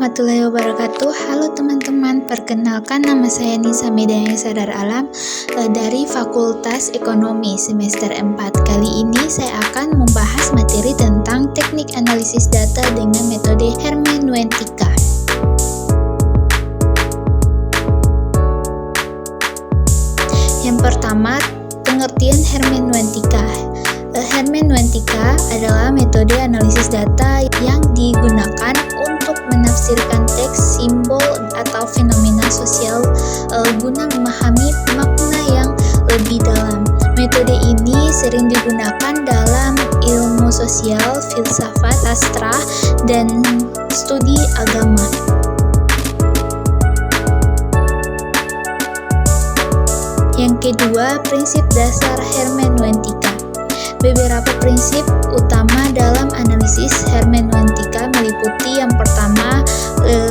warahmatullahi wabarakatuh. Halo teman-teman, perkenalkan nama saya Nisa Medanya Sadar Alam dari Fakultas Ekonomi semester 4. Kali ini saya akan membahas materi tentang teknik analisis data dengan metode hermeneutika. Yang pertama, pengertian hermeneutika. Hermeneutika adalah metode analisis data yang digunakan untuk menafsirkan teks, simbol, atau fenomena sosial guna memahami makna yang lebih dalam. Metode ini sering digunakan dalam ilmu sosial, filsafat, sastra, dan studi agama. Yang kedua, prinsip dasar hermeneutika. Beberapa prinsip utama dalam analisis hermeneutika meliputi yang pertama,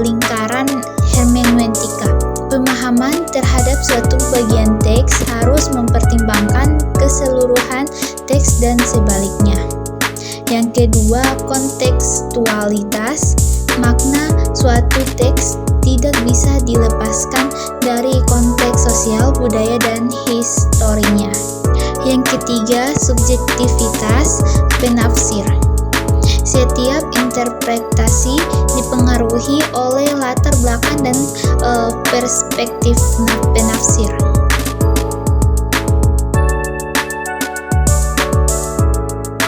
lingkaran hermeneutika. Pemahaman terhadap suatu bagian teks harus mempertimbangkan keseluruhan teks dan sebaliknya. Yang kedua, kontekstualitas. Makna suatu teks tidak bisa dilepaskan dari konteks sosial, budaya, dan historinya. Yang ketiga, subjektivitas penafsir. Setiap interpretasi dipengaruhi oleh latar belakang dan perspektif penafsir.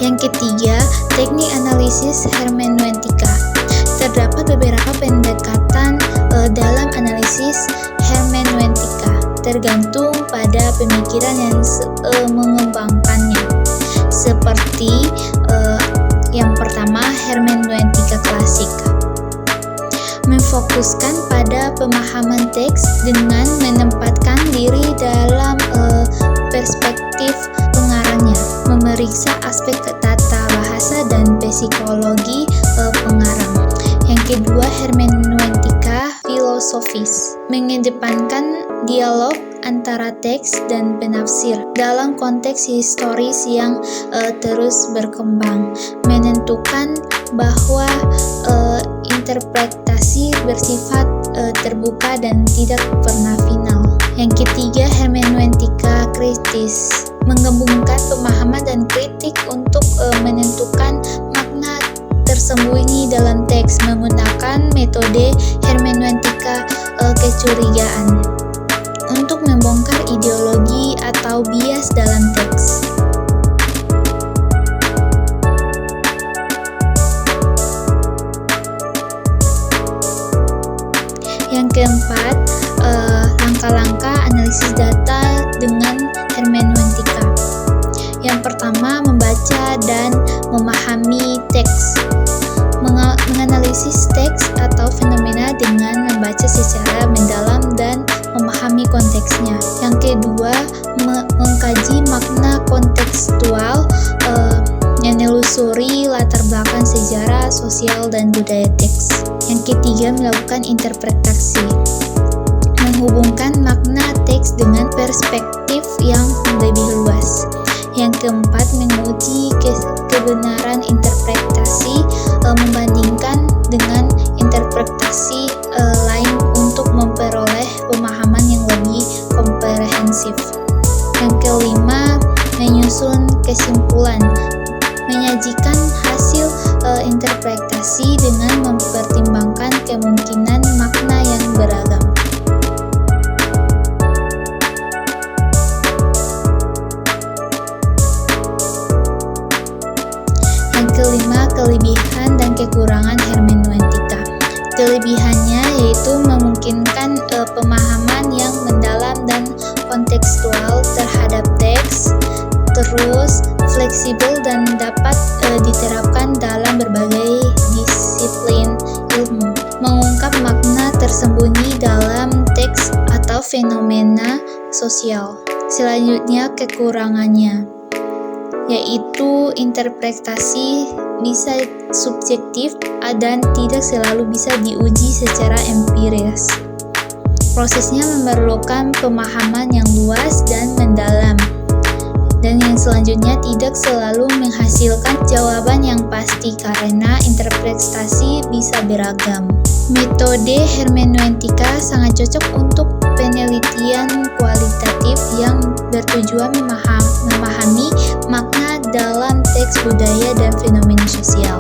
Yang ketiga, teknik analisis hermeneutika. Terdapat beberapa pendekatan dalam analisis hermeneutika, tergantung pada pemikiran yang mengembangkannya. Seperti yang pertama, hermeneutika klasik. Memfokuskan pada pemahaman teks dengan menempatkan diri dalam perspektif pengarangnya, memeriksa aspek tata bahasa dan psikologi pengarang. Yang kedua, hermeneutika filosofis, mengedepankan dialog antara teks dan penafsir dalam konteks historis yang terus berkembang, menentukan bahwa interpretasi bersifat terbuka dan tidak pernah final. Yang ketiga, hermeneutika kritis, menggabungkan pemahaman dan kritik untuk menentukan makna tersembunyi dalam teks menggunakan metode hermeneutika kecurigaan untuk membongkar ideologi atau bias dalam teks. Yang keempat, langkah-langkah analisis data dengan hermeneutika. Yang pertama, membaca dan memahami teks. Menganalisis teks atau fenomena dengan membaca secara mendalam dan memahami konteksnya. Yang kedua, mengkaji makna kontekstual, menelusuri latar belakang sejarah, sosial, dan budaya teks. Yang ketiga, melakukan interpretasi, menghubungkan makna teks dengan perspektif yang lebih luas. Yang keempat, menguji kebenaran interpretasi, membandingkan dengan interpretasi lain untuk memperoleh pemahaman yang lebih komprehensif. Yang kelima, menyusun kesimpulan, menyajikan hasil interpretasi dengan mempertimbangkan kemungkinan makna yang beragam. Yang kelima, kelebihan dan kekurangan hermeneutika. Kelebihannya yaitu memungkinkan pemahaman yang mendalam dan kontekstual terhadap teks, terus fleksibel dan dapat diterapkan dalam berbagai disiplin ilmu, mengungkap makna tersembunyi dalam teks atau fenomena sosial. Selanjutnya, kekurangannya yaitu interpretasi bisa subjektif dan tidak selalu bisa diuji secara empiris. Prosesnya memerlukan pemahaman yang luas dan mendalam. Dan yang selanjutnya, tidak selalu menghasilkan jawaban yang pasti karena interpretasi bisa beragam. Metode hermeneutika sangat cocok untuk penelitian kualitatif yang bertujuan memahami makna dalam teks budaya dan fenomena sosial.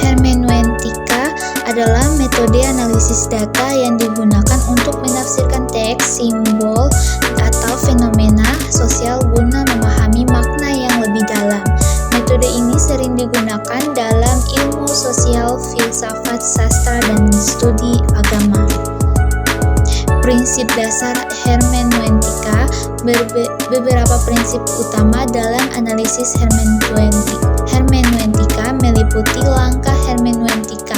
Hermeneutika adalah metode analisis data yang digunakan untuk menafsirkan teks, simbol, atau fenomena sosial guna memahami makna yang lebih dalam. Metode ini sering digunakan dalam ilmu sosial, filsafat, sastra, dan studi agama. Prinsip dasar hermeneutika. Beberapa prinsip utama dalam analisis hermeneutika meliputi langkah hermeneutika.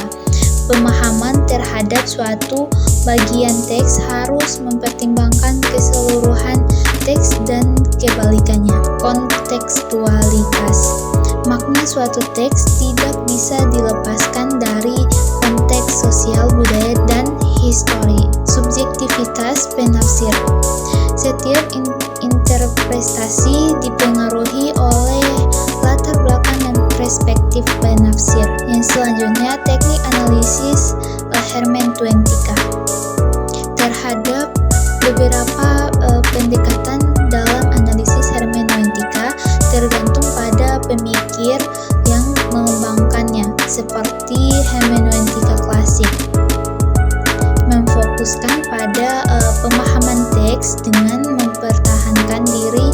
Pemahaman terhadap suatu bagian teks harus mempertimbangkan keseluruhan teks dan kebalikannya. Kontekstualitas. Makna suatu teks tidak bisa dilepaskan dari konteks sosial, budaya, dan histori. Subjektivitas penafsir. Setiap interpretasi dipengaruhi oleh latar belakang dan perspektif penafsir. Yang selanjutnya, teknik analisis hermeneutika. Terhadap beberapa pendekatan dalam analisis hermeneutika tergantung pada pemikir yang mengembangkannya, seperti hermeneutika klasik, memfokuskan pada pemahaman teks dengan mempertahankan diri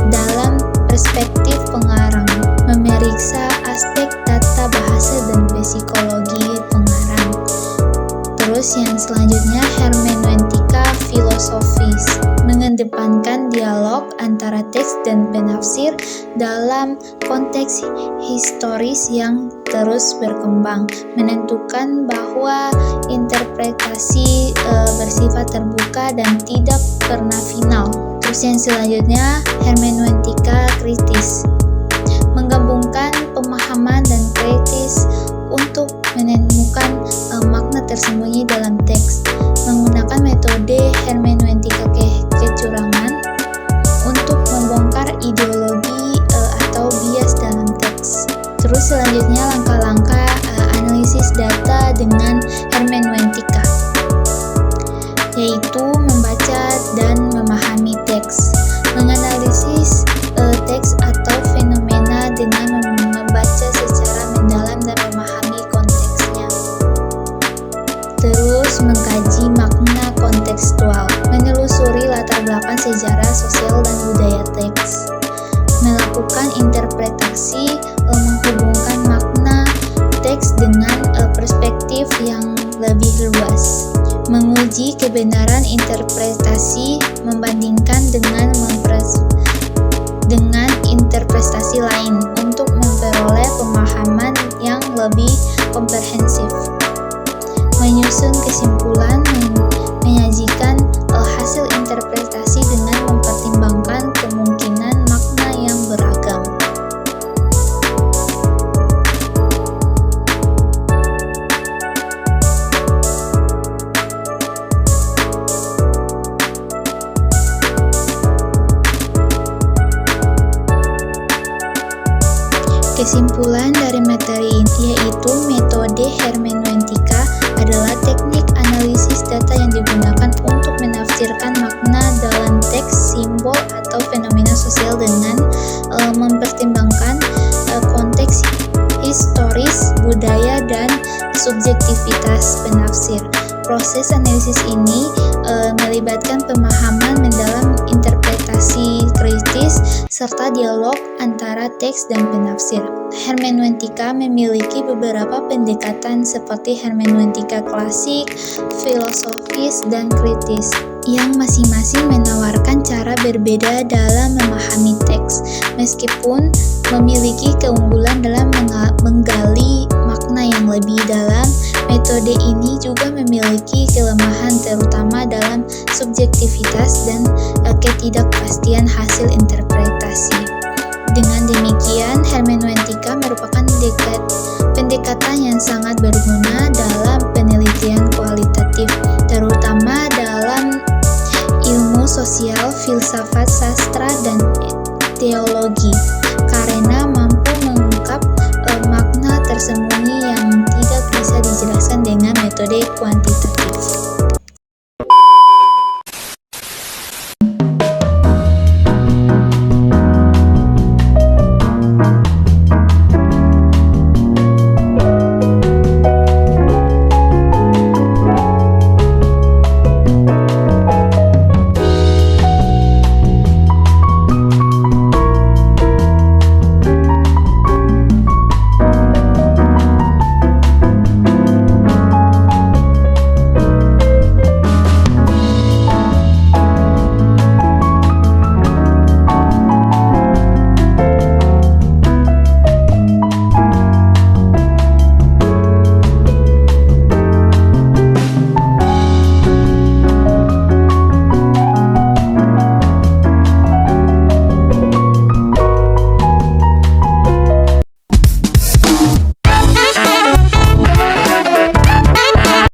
dalam perspektif pengarang, memeriksa aspek tata bahasa dan psikologi pengarang. Terus yang selanjutnya, hermeneutika filosofis, mengedepankan dialog antara teks dan penafsir dalam konteks historis yang terus berkembang, menentukan bahwa interpretasi bersifat terbuka dan tidak pernah final. Terus yang selanjutnya, hermeneutika kritis, menggabungkan pemahaman dan kritis untuk menemukan makna tersembunyi dalam teks, menggunakan metode hermeneutika kecurangan untuk membongkar ideologi atau bias dalam teks. Terus selanjutnya, langkah-langkah analisis data dengan hermeneutika, yaitu membaca dan memahami teks, menganalisis teks atau fenomena dengan membaca secara mendalam dan memahami konteksnya. Terus mengkaji makna kontekstual, menelusuri latar belakang sejarah, sosial, dan budaya teks, melakukan interpretasi, menghubungkan makna teks dengan perspektif yang lebih luas, menguji kebenaran interpretasi, membandingkan dengan interpretasi lain untuk memperoleh pemahaman yang lebih komprehensif, menyusun kesimpulan, menyajikan hasil interpretasi dengan mempertimbangkan kemungkinan makna yang beragam. Kesimpulan dari materi ini yaitu metode hermeneutika adalah teknik analisis data yang digunakan untuk menafsirkan makna dalam teks, simbol, atau fenomena sosial dengan mempertimbangkan konteks historis, budaya, dan subjektivitas penafsir. Proses analisis ini melibatkan pemahaman mendalam, interpretasi kritis, serta dialog antara teks dan penafsir. Hermeneutika memiliki beberapa pendekatan seperti hermeneutika klasik, filosofis, dan kritis, yang masing-masing menawarkan cara berbeda dalam memahami teks. Meskipun memiliki keunggulan dalam menggali makna yang lebih dalam, metode ini juga memiliki kelemahan terutama dalam subjektivitas dan ketidakpastian hasil interpretasi. Dengan demikian, hermeneutika merupakan pendekatan yang sangat berguna dalam penelitian kualitatif, terutama dalam ilmu sosial, filsafat, sastra, dan teologi.